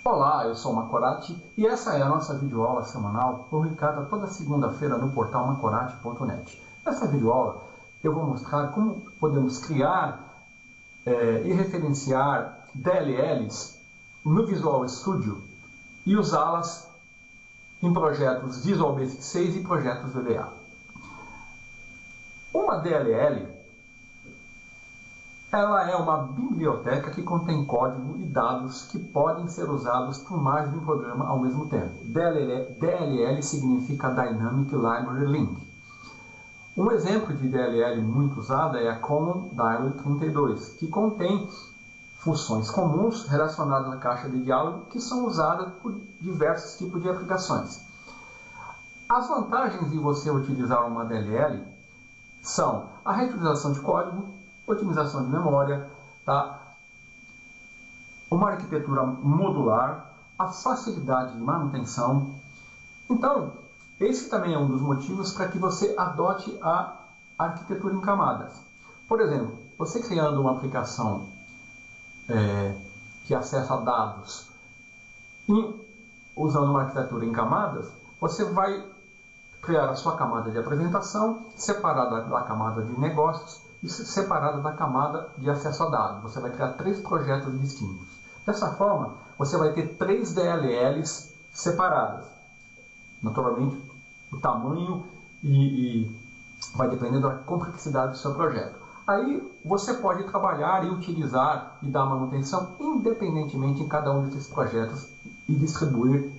Olá, eu sou o Macorati e essa é a nossa videoaula semanal publicada toda segunda-feira no portal macorati.net. Nessa videoaula eu vou mostrar como podemos criar e referenciar DLLs no Visual Studio e usá-las em projetos Visual Basic 6 e projetos VBA. Uma DLL ela é uma biblioteca que contém código e dados que podem ser usados por mais de um programa ao mesmo tempo. DLL significa Dynamic Library Link. Um exemplo de DLL muito usada é a Common Dialog 32, que contém funções comuns relacionadas à caixa de diálogo que são usadas por diversos tipos de aplicações. As vantagens de você utilizar uma DLL são a reutilização de código, otimização de memória, tá? Uma arquitetura modular, a facilidade de manutenção. Então, esse também é um dos motivos para que você adote a arquitetura em camadas. Por exemplo, você criando uma aplicação que acessa dados usando uma arquitetura em camadas, você vai criar a sua camada de apresentação separada da camada de negócios e separada da camada de acesso a dados. Você vai criar 3 projetos distintos. Dessa forma, você vai ter 3 DLLs separadas. Naturalmente, o tamanho e vai depender da complexidade do seu projeto. Aí você pode trabalhar e utilizar e dar manutenção independentemente em cada um desses projetos e distribuir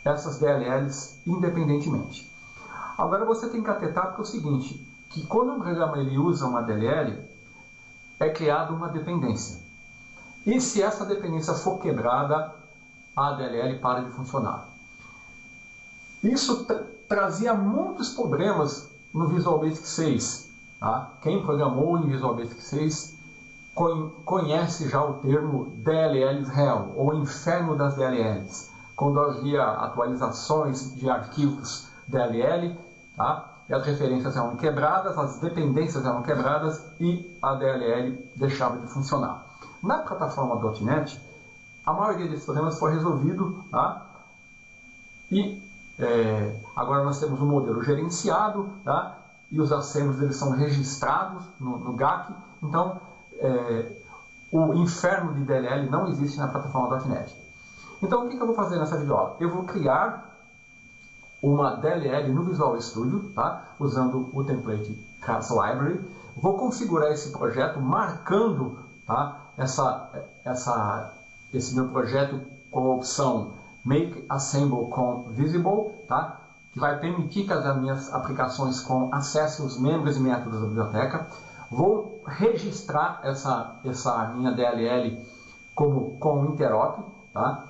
essas DLLs independentemente. Agora você tem que atentar para o seguinte, que quando um programa ele usa uma DLL, é criada uma dependência. E se essa dependência for quebrada, a DLL para de funcionar. Isso trazia muitos problemas no Visual Basic 6. Tá? Quem programou em Visual Basic 6 conhece já o termo DLLs Hell, ou inferno das DLLs. Quando havia atualizações de arquivos DLL, tá? E as referências eram quebradas, as dependências eram quebradas e a DLL deixava de funcionar. Na plataforma .NET, a maioria desses problemas foi resolvido, tá? E agora nós temos um modelo gerenciado, tá? E os assemblos eles são registrados no GAC. Então, o inferno de DLL não existe na plataforma .NET. Então, o que eu vou fazer nessa videoaula? Eu vou criar uma DLL no Visual Studio, tá? Usando o template Class Library. Vou configurar esse projeto marcando, tá? Esse meu projeto com a opção Make Assemble com Visible, tá? Que vai permitir que as minhas aplicações com acesso aos membros e métodos da biblioteca. Vou registrar essa minha DLL com interop, tá?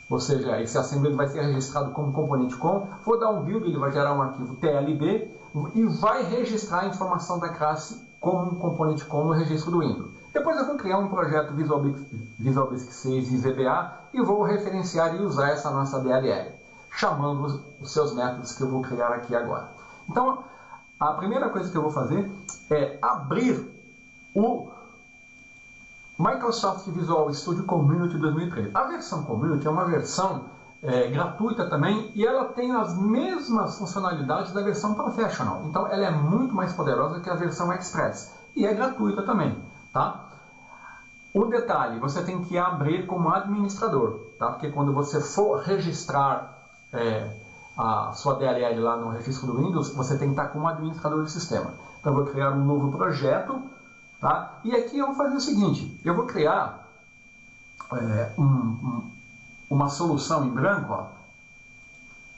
Ou seja, esse assembly vai ser registrado como componente com. Vou dar um build, ele vai gerar um arquivo TLB e vai registrar a informação da classe como um componente com no registro do Windows. Depois eu vou criar um projeto Visual Basic 6 e VBA e vou referenciar e usar essa nossa DLL, chamando os seus métodos que eu vou criar aqui agora. Então, a primeira coisa que eu vou fazer é abrir o Microsoft Visual Studio Community 2013. A versão Community é uma versão gratuita também e ela tem as mesmas funcionalidades da versão Professional. Então ela é muito mais poderosa que a versão Express e é gratuita também, tá? Um detalhe, você tem que abrir como administrador, tá? Porque quando você for registrar a sua DLL lá no registro do Windows, você tem que estar como administrador do sistema. Então eu vou criar um novo projeto. Tá? E aqui eu vou fazer o seguinte, eu vou criar uma solução em branco, ó,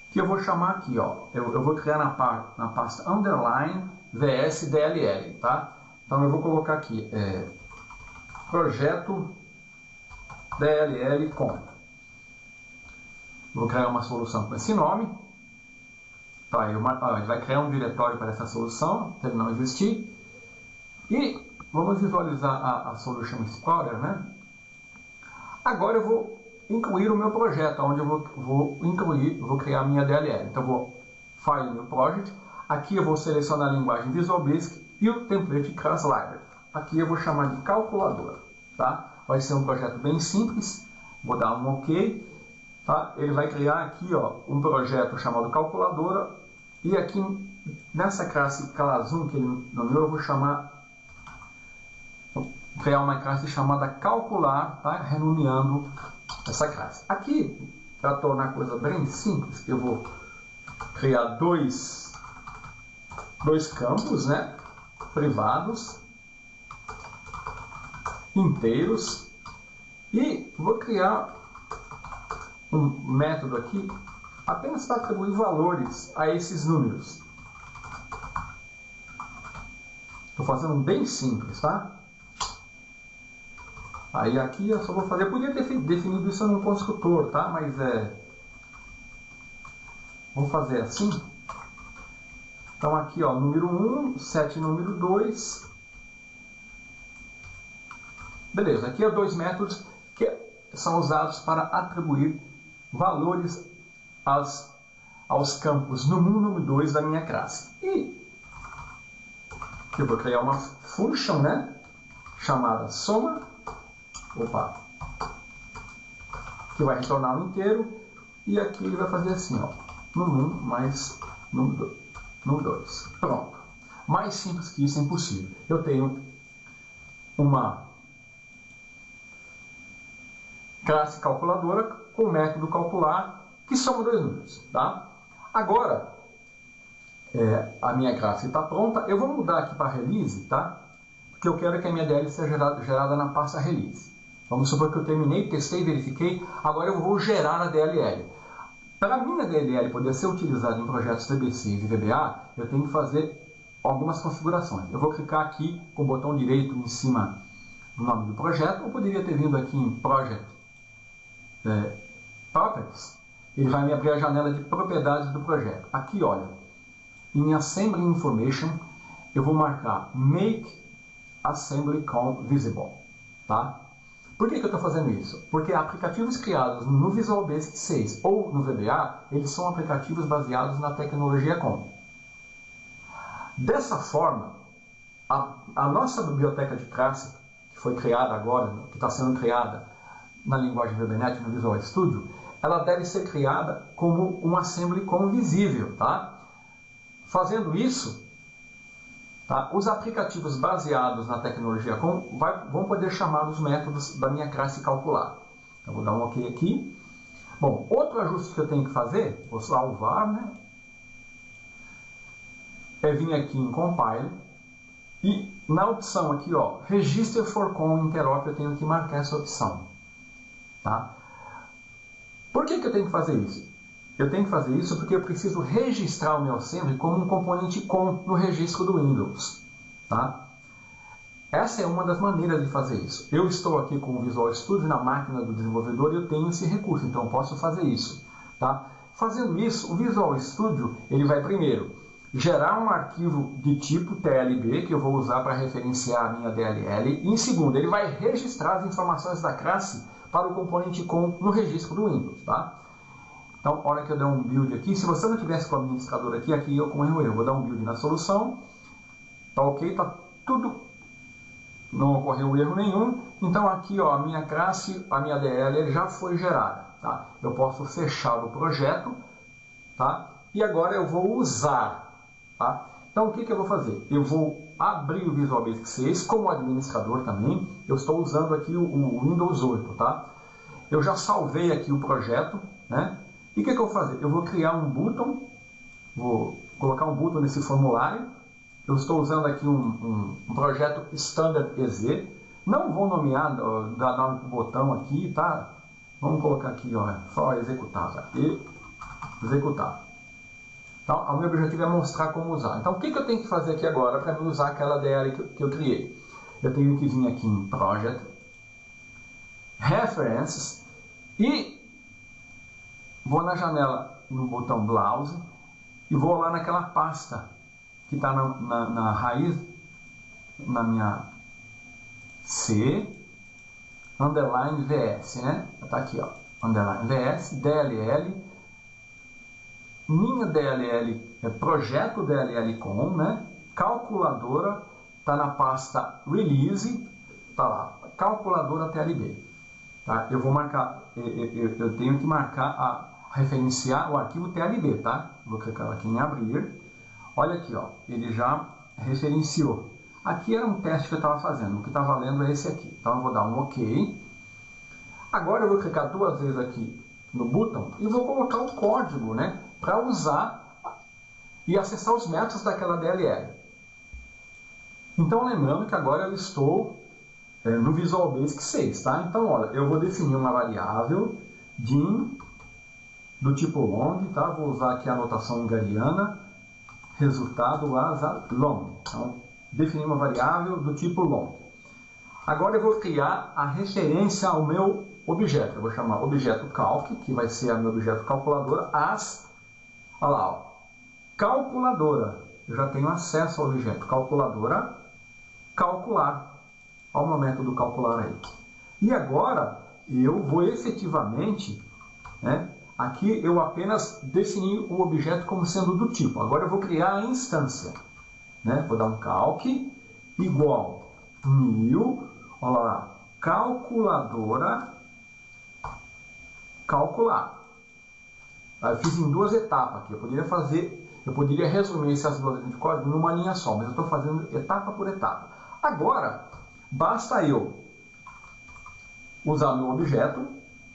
que eu vou chamar aqui, ó, eu vou criar na pasta underline vs DLL, tá? Então eu vou colocar aqui, projeto DLL com. Vou criar uma solução com esse nome, tá? Ele vai criar um diretório para essa solução, se ele não existir, e vamos visualizar a Solution Explorer, né? Agora eu vou incluir o meu projeto, onde eu vou criar a minha DLL. Então eu vou File New Project, aqui eu vou selecionar a linguagem Visual Basic e o template Class Library. Aqui eu vou chamar de calculadora, tá? Vai ser um projeto bem simples. Vou dar um OK. Tá? Ele vai criar aqui, ó, um projeto chamado calculadora. E aqui nessa classe Class1 que ele nomeou, eu vou criar uma classe chamada calcular, tá? Renomeando essa classe. Aqui, para tornar a coisa bem simples, eu vou criar dois campos, né? Privados, inteiros, e vou criar um método aqui apenas para atribuir valores a esses números. Estou fazendo bem simples, tá? Aí aqui eu só vou fazer, eu podia ter definido isso num construtor, tá? Mas vou fazer assim. Então aqui, ó, número 1, set número 2. Beleza, aqui é dois métodos que são usados para atribuir valores aos campos número 1 e número 2 da minha classe. E eu vou criar uma function, né, chamada soma, que vai retornar um inteiro, e aqui ele vai fazer assim, ó, número 1 mais número 2. Pronto. Mais simples que isso é impossível. Eu tenho uma classe calculadora com o método calcular que soma dois números, tá? Agora, a minha classe está pronta. Eu vou mudar aqui para release, tá? Porque eu quero que a minha DL seja gerada na pasta release. Vamos supor que eu terminei, testei, verifiquei. Agora eu vou gerar a DLL. Para a minha DLL poder ser utilizada em projetos VB6 e VBA, eu tenho que fazer algumas configurações. Eu vou clicar aqui com o botão direito em cima do nome do projeto. Eu poderia ter vindo aqui em Project Properties. Ele vai me abrir a janela de propriedades do projeto. Aqui, olha, em Assembly Information, eu vou marcar Make Assembly com Visible. Tá? Por que eu estou fazendo isso? Porque aplicativos criados no Visual Basic 6 ou no VBA, eles são aplicativos baseados na tecnologia COM. Dessa forma, a nossa biblioteca de classe, que foi criada agora, que está sendo criada na linguagem VBNet no Visual Studio, ela deve ser criada como um Assembly COM visível. Tá? Fazendo isso, tá? Os aplicativos baseados na tecnologia COM vão poder chamar os métodos da minha classe calcular. Eu vou dar um OK aqui. Bom, outro ajuste que eu tenho que fazer, vou salvar, né? É vir aqui em Compile e na opção aqui, ó, Register for COM Interop, eu tenho que marcar essa opção. Tá? Por que eu tenho que fazer isso? Eu tenho que fazer isso porque eu preciso registrar o meu assembly como um componente COM no registro do Windows. Tá? Essa é uma das maneiras de fazer isso. Eu estou aqui com o Visual Studio na máquina do desenvolvedor e eu tenho esse recurso, então eu posso fazer isso. Tá? Fazendo isso, o Visual Studio ele vai primeiro gerar um arquivo de tipo TLB, que eu vou usar para referenciar a minha DLL, e em segundo, ele vai registrar as informações da classe para o componente COM no registro do Windows. Tá? Então, a hora que eu der um build aqui, se você não tivesse com o administrador aqui eu com erro, vou dar um build na solução, tá ok, tá tudo, não ocorreu erro nenhum, então aqui, ó, a minha classe, a minha DL já foi gerada, tá? Eu posso fechar o projeto, tá? E agora eu vou usar, tá? Então, o que eu vou fazer? Eu vou abrir o Visual Basic 6 como administrador também, eu estou usando aqui o Windows 8, tá? Eu já salvei aqui o projeto, né? E o que eu vou fazer? Eu vou criar um button, vou colocar um button nesse formulário. Eu estou usando aqui um projeto Standard EZ. Não vou nomear, dar nome para o botão aqui, tá? Vamos colocar aqui, ó, só executar, tá? E executar. Então, o meu objetivo é mostrar como usar. Então, o que eu tenho que fazer aqui agora para mim usar aquela DL que eu criei? Eu tenho que vir aqui em Project, References e vou na janela, no botão Browse, e vou lá naquela pasta que está na raiz, na minha C, underline VS, né? Está aqui, ó, underline VS, DLL, minha DLL é projeto DLL com, né? Calculadora, está na pasta Release, está lá, calculadora TLB. Tá? Eu vou marcar, eu tenho que marcar, referenciar o arquivo TLB, tá? Vou clicar aqui em abrir. Olha aqui, ó, ele já referenciou. Aqui era um teste que eu estava fazendo, o que está valendo é esse aqui. Então eu vou dar um OK. Agora eu vou clicar 2 vezes aqui no botão e vou colocar o código, né, para usar e acessar os métodos daquela DLL. Então lembrando que agora eu estou no Visual Basic 6, tá? Então, olha, eu vou definir uma variável dim do tipo long, tá? Vou usar aqui a notação hungariana, resultado as long. Então, definir uma variável do tipo long. Agora eu vou criar a referência ao meu objeto. Eu vou chamar objeto calc, que vai ser a meu objeto calculadora, as, olha lá, ó, calculadora. Eu já tenho acesso ao objeto calculadora, calcular. Olha o momento do calcular aí. E agora eu vou efetivamente, né, aqui eu apenas defini o objeto como sendo do tipo. Agora eu vou criar a instância. Né? Vou dar um calc igual 1000, olha lá, calculadora, calcular. Aí eu fiz em 2 etapas aqui. Eu poderia resumir essas 2 linhas de código numa linha só, mas eu estou fazendo etapa por etapa. Agora, basta eu usar meu objeto,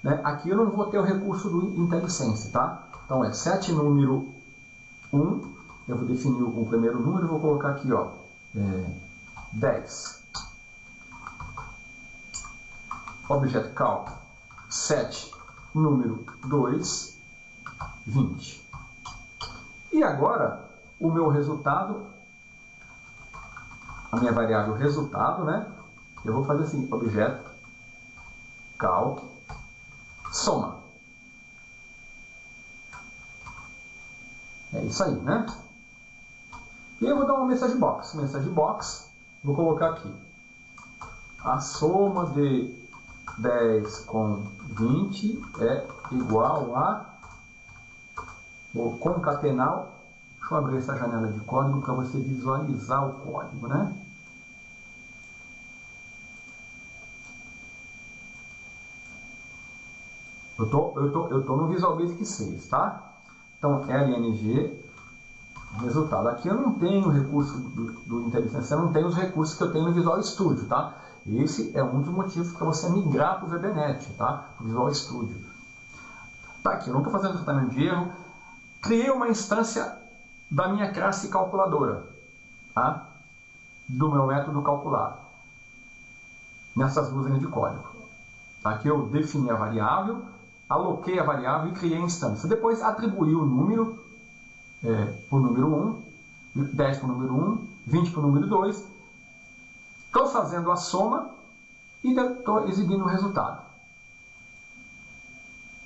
né? Aqui eu não vou ter o recurso do IntelliSense, tá? Então é set número 1, eu vou definir o primeiro número e vou colocar aqui, ó, 10. Objeto calc, set número 2, 20. E agora, o meu resultado, a minha variável resultado, né? Eu vou fazer assim, objeto calc, soma. É isso aí, né? E eu vou dar uma message box. Message box, vou colocar aqui. A soma de 10 com 20 é igual a... Vou concatenar. Deixa eu abrir essa janela de código para você visualizar o código, né? Eu tô no Visual Basic 6, tá? Então, LNG, resultado. Aqui eu não tenho o recurso do IntelliSense, eu não tenho os recursos que eu tenho no Visual Studio, tá? Esse é um dos motivos para você migrar para o VBNet, tá? O Visual Studio. Tá aqui, eu não estou fazendo tratamento de erro. Criei uma instância da minha classe calculadora, tá? Do meu método calcular. Nessas 2 linhas de código. Aqui eu defini a variável, aloquei a variável e criei a instância. Depois atribuí o número para o número 1, 10 para o número 1, 20 para o número 2. Estou fazendo a soma e estou exibindo o resultado.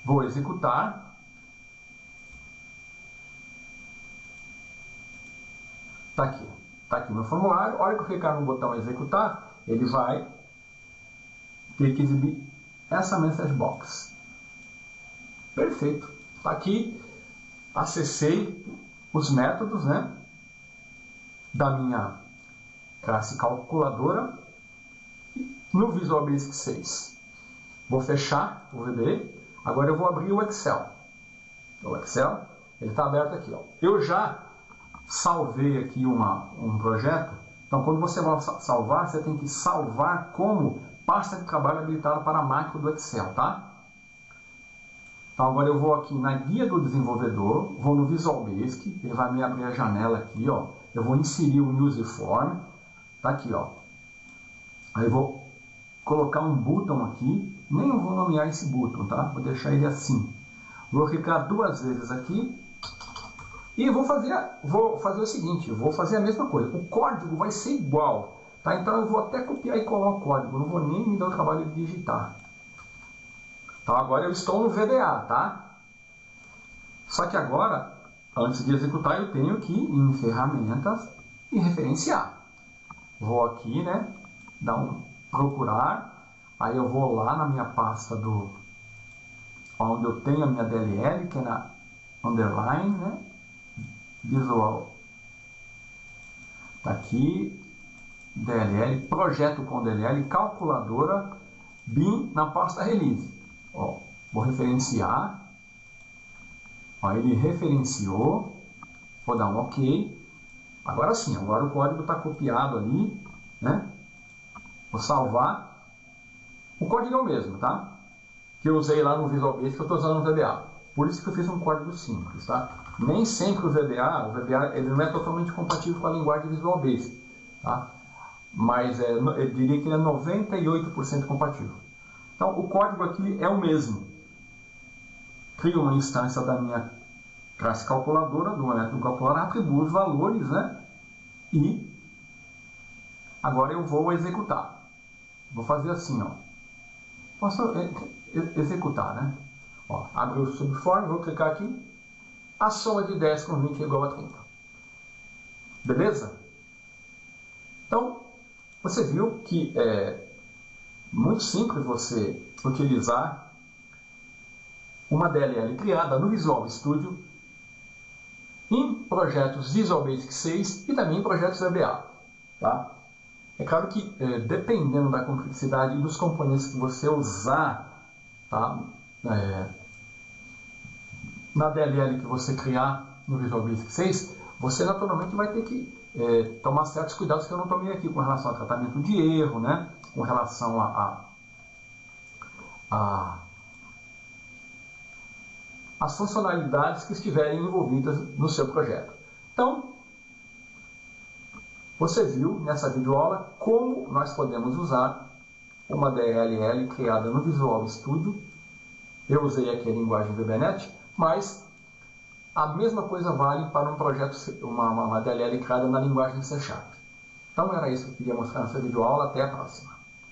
Vou executar. Está aqui meu formulário. A hora que eu clicar no botão executar, ele vai ter que exibir essa message box. Perfeito. Está aqui, acessei os métodos, né, da minha classe calculadora no Visual Basic 6. Vou fechar o VB. Agora eu vou abrir o Excel. O Excel, ele está aberto aqui, ó. Eu já salvei aqui um projeto. Então, quando você vai salvar, você tem que salvar como pasta de trabalho habilitada para a máquina do Excel, tá? Então, agora eu vou aqui na guia do desenvolvedor, vou no Visual Basic, ele vai me abrir a janela aqui, ó. Eu vou inserir um Use Form, tá aqui, ó. Aí eu vou colocar um botão aqui, nem vou nomear esse botão, tá? Vou deixar ele assim. Vou clicar 2 vezes aqui e vou fazer o seguinte, eu vou fazer a mesma coisa. O código vai ser igual, tá? Então eu vou até copiar e colar o código, não vou nem me dar o trabalho de digitar. Então agora eu estou no VBA, tá? Só que agora, antes de executar, eu tenho que ir em ferramentas e referenciar. Vou aqui, né? Dar um procurar. Aí eu vou lá na minha pasta onde eu tenho a minha DLL, que é na underline, né? Visual. Tá aqui. DLL, projeto com DLL, calculadora, bin na pasta release. Ó, vou referenciar. Ó, ele referenciou. Vou dar um OK. Agora sim, agora o código está copiado ali, né? Vou salvar. O código é o mesmo, tá? Que eu usei lá no Visual Basic, que eu estou usando no VBA. Por isso que eu fiz um código simples, tá? Nem sempre o VBA ele não é totalmente compatível com a linguagem Visual Basic, tá? Mas eu diria que ele é 98% compatível. Então, o código aqui é o mesmo. Crio uma instância da minha classe calculadora, do método calculador, atribuo os valores, né? E agora eu vou executar. Vou fazer assim, ó. Posso executar, né? Ó, abri o subform, vou clicar aqui. A soma de 10 com 20 é igual a 30. Beleza? Então, você viu que é muito simples você utilizar uma DLL criada no Visual Studio em projetos Visual Basic 6 e também em projetos VBA. Tá? É claro que, dependendo da complexidade e dos componentes que você usar, tá? Na DLL que você criar no Visual Basic 6, você naturalmente vai ter que tomar certos cuidados que eu não tomei aqui com relação ao tratamento de erro, né? Com relação às funcionalidades que estiverem envolvidas no seu projeto. Então, você viu nessa videoaula como nós podemos usar uma DLL criada no Visual Studio. Eu usei aqui a linguagem VBNet, mas a mesma coisa vale para um projeto, uma DLL criada na linguagem C#. Então era isso que eu queria mostrar nessa videoaula. Até a próxima.